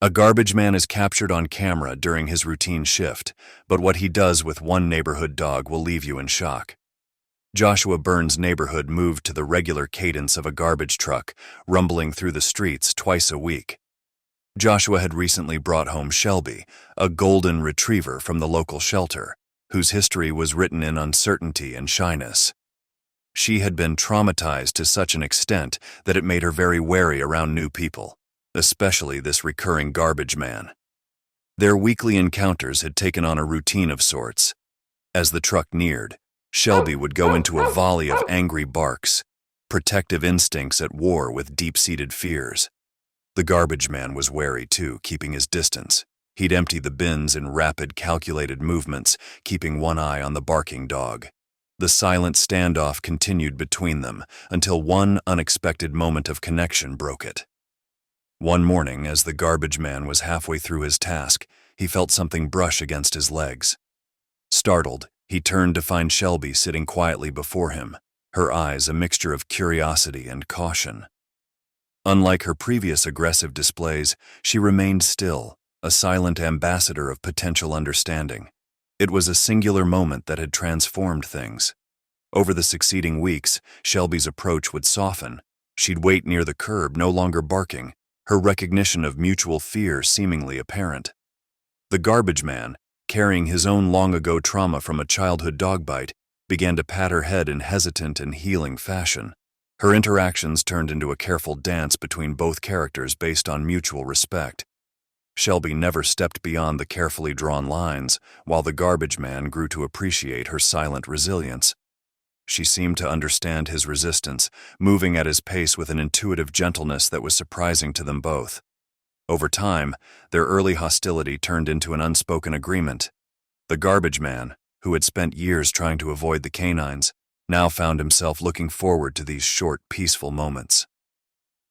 A garbage man is captured on camera during his routine shift, but what he does with one neighborhood dog will leave you in shock. Joshua Burns' neighborhood moved to the regular cadence of a garbage truck, rumbling through the streets twice a week. Joshua had recently brought home Shelby, a golden retriever from the local shelter, whose history was written in uncertainty and shyness. She had been traumatized to such an extent that it made her very wary around new people, especially this recurring garbage man. Their weekly encounters had taken on a routine of sorts. As the truck neared, Shelby would go into a volley of angry barks, protective instincts at war with deep-seated fears. The garbage man was wary too, keeping his distance. He'd empty the bins in rapid, calculated movements, keeping one eye on the barking dog. The silent standoff continued between them until one unexpected moment of connection broke it. One morning, as the garbage man was halfway through his task, he felt something brush against his legs. Startled, he turned to find Shelby sitting quietly before him, her eyes a mixture of curiosity and caution. Unlike her previous aggressive displays, she remained still, a silent ambassador of potential understanding. It was a singular moment that had transformed things. Over the succeeding weeks, Shelby's approach would soften. She'd wait near the curb, no longer barking, her recognition of mutual fear seemingly apparent. The garbage man, carrying his own long-ago trauma from a childhood dog bite, began to pat her head in hesitant and healing fashion. Her interactions turned into a careful dance between both characters based on mutual respect. Shelby never stepped beyond the carefully drawn lines, while the garbage man grew to appreciate her silent resilience. She seemed to understand his resistance, moving at his pace with an intuitive gentleness that was surprising to them both. Over time, their early hostility turned into an unspoken agreement. The garbage man, who had spent years trying to avoid the canines, now found himself looking forward to these short, peaceful moments.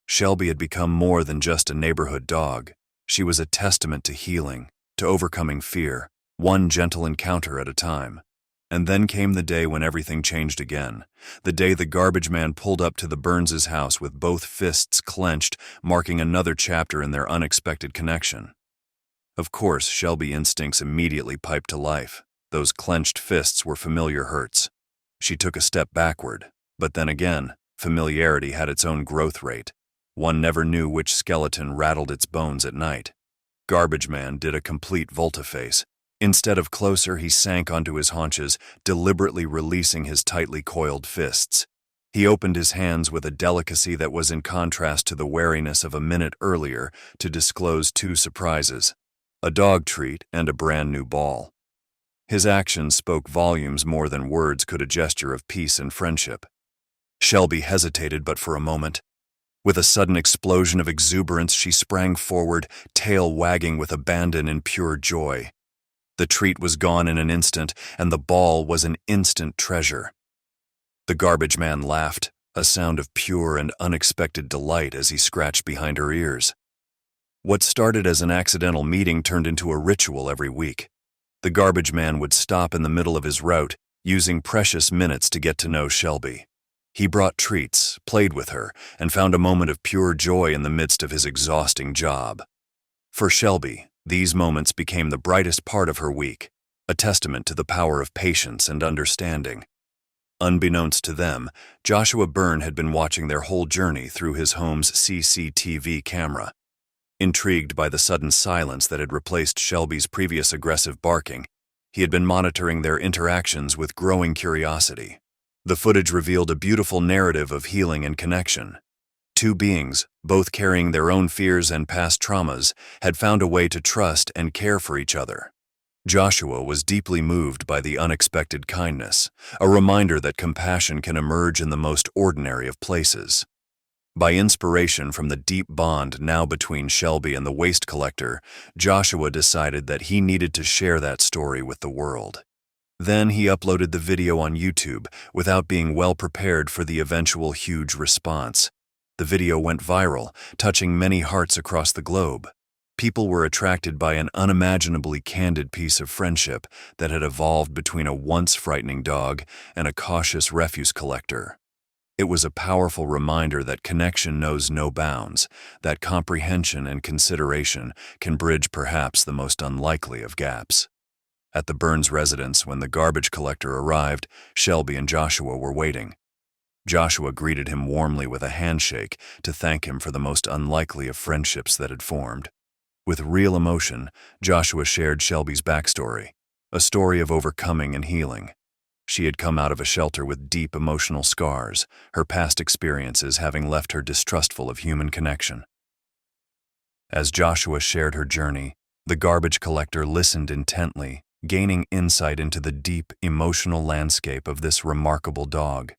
Shelby had become more than just a neighborhood dog. She was a testament to healing, to overcoming fear, one gentle encounter at a time. And then came the day when everything changed again, the day the garbage man pulled up to the Burns' house with both fists clenched, marking another chapter in their unexpected connection. Of course, Shelby instincts immediately piped to life. Those clenched fists were familiar hurts. She took a step backward, but then again, familiarity had its own growth rate. One never knew which skeleton rattled its bones at night. Garbage man did a complete volte-face. Instead of closer, he sank onto his haunches, deliberately releasing his tightly coiled fists. He opened his hands with a delicacy that was in contrast to the wariness of a minute earlier to disclose two surprises, a dog treat and a brand new ball. His actions spoke volumes more than words could, a gesture of peace and friendship. Shelby hesitated but for a moment. With a sudden explosion of exuberance, she sprang forward, tail wagging with abandon and pure joy. The treat was gone in an instant, and the ball was an instant treasure. The garbage man laughed, a sound of pure and unexpected delight as he scratched behind her ears. What started as an accidental meeting turned into a ritual every week. The garbage man would stop in the middle of his route, using precious minutes to get to know Shelby. He brought treats, played with her, and found a moment of pure joy in the midst of his exhausting job. For Shelby, these moments became the brightest part of her week, a testament to the power of patience and understanding. Unbeknownst to them, Joshua Byrne had been watching their whole journey through his home's CCTV camera. Intrigued by the sudden silence that had replaced Shelby's previous aggressive barking, he had been monitoring their interactions with growing curiosity. The footage revealed a beautiful narrative of healing and connection. Two beings, both carrying their own fears and past traumas, had found a way to trust and care for each other. Joshua was deeply moved by the unexpected kindness, a reminder that compassion can emerge in the most ordinary of places. By inspiration from the deep bond now between Shelby and the waste collector, Joshua decided that he needed to share that story with the world. Then he uploaded the video on YouTube without being well prepared for the eventual huge response. The video went viral, touching many hearts across the globe. People were attracted by an unimaginably candid piece of friendship that had evolved between a once frightening dog and a cautious refuse collector. It was a powerful reminder that connection knows no bounds, that comprehension and consideration can bridge perhaps the most unlikely of gaps. At the Burns residence, when the garbage collector arrived, Shelby and Joshua were waiting. Joshua greeted him warmly with a handshake to thank him for the most unlikely of friendships that had formed. With real emotion, Joshua shared Shelby's backstory, a story of overcoming and healing. She had come out of a shelter with deep emotional scars, her past experiences having left her distrustful of human connection. As Joshua shared her journey, the garbage collector listened intently, gaining insight into the deep, emotional landscape of this remarkable dog.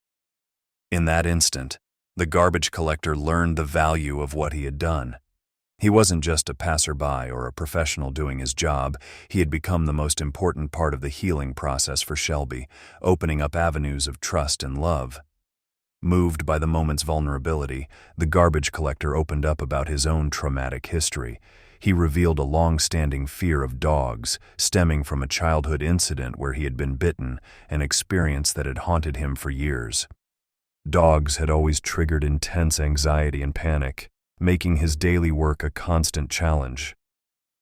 In that instant, the garbage collector learned the value of what he had done. He wasn't just a passerby or a professional doing his job. He had become the most important part of the healing process for Shelby, opening up avenues of trust and love. Moved by the moment's vulnerability, the garbage collector opened up about his own traumatic history. He revealed a long-standing fear of dogs, stemming from a childhood incident where he had been bitten, an experience that had haunted him for years. Dogs had always triggered intense anxiety and panic, making his daily work a constant challenge.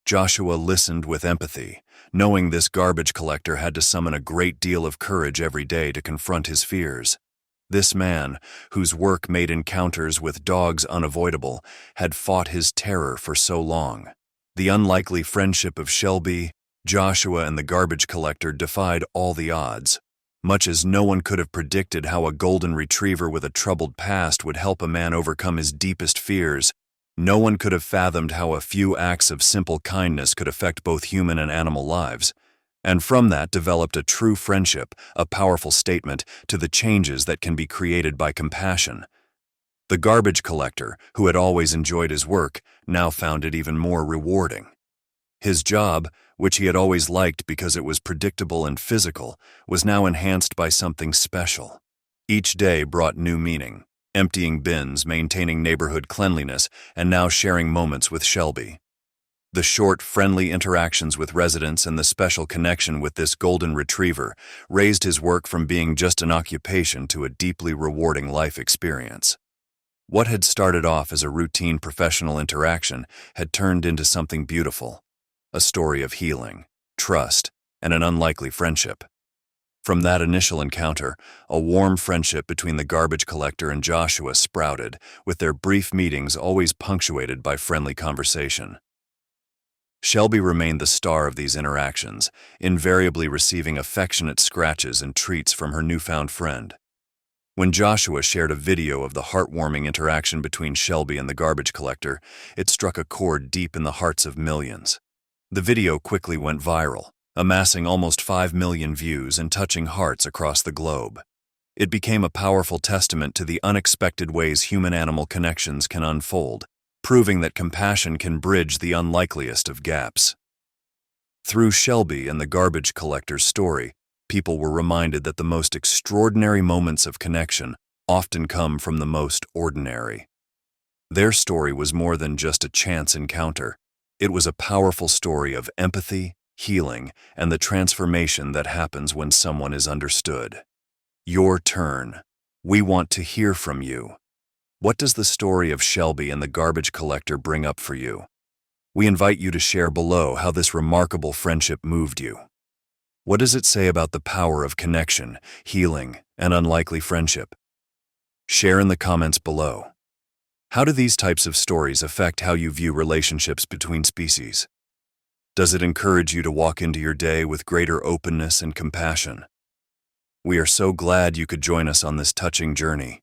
Joshua listened with empathy, knowing this garbage collector had to summon a great deal of courage every day to confront his fears. This man, whose work made encounters with dogs unavoidable, had fought his terror for so long. The unlikely friendship of Shelby, Joshua, and the garbage collector defied all the odds. Much as no one could have predicted how a golden retriever with a troubled past would help a man overcome his deepest fears, no one could have fathomed how a few acts of simple kindness could affect both human and animal lives. And from that developed a true friendship, a powerful statement to the changes that can be created by compassion. The garbage collector, who had always enjoyed his work, now found it even more rewarding. His job, which he had always liked because it was predictable and physical, was now enhanced by something special. Each day brought new meaning, emptying bins, maintaining neighborhood cleanliness, and now sharing moments with Shelby. The short, friendly interactions with residents and the special connection with this golden retriever raised his work from being just an occupation to a deeply rewarding life experience. What had started off as a routine professional interaction had turned into something beautiful. A story of healing, trust, and an unlikely friendship. From that initial encounter, a warm friendship between the garbage collector and Joshua sprouted, with their brief meetings always punctuated by friendly conversation. Shelby remained the star of these interactions, invariably receiving affectionate scratches and treats from her newfound friend. When Joshua shared a video of the heartwarming interaction between Shelby and the garbage collector, it struck a chord deep in the hearts of millions. The video quickly went viral, amassing almost 5 million views and touching hearts across the globe. It became a powerful testament to the unexpected ways human-animal connections can unfold, proving that compassion can bridge the unlikeliest of gaps. Through Shelby and the garbage collector's story, people were reminded that the most extraordinary moments of connection often come from the most ordinary. Their story was more than just a chance encounter. It was a powerful story of empathy, healing, and the transformation that happens when someone is understood. Your turn. We want to hear from you. What does the story of Shelby and the garbage collector bring up for you? We invite you to share below how this remarkable friendship moved you. What does it say about the power of connection, healing, and unlikely friendship? Share in the comments below. How do these types of stories affect how you view relationships between species? Does it encourage you to walk into your day with greater openness and compassion? We are so glad you could join us on this touching journey.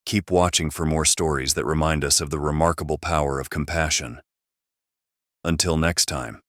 Keep watching for more stories that remind us of the remarkable power of compassion. Until next time.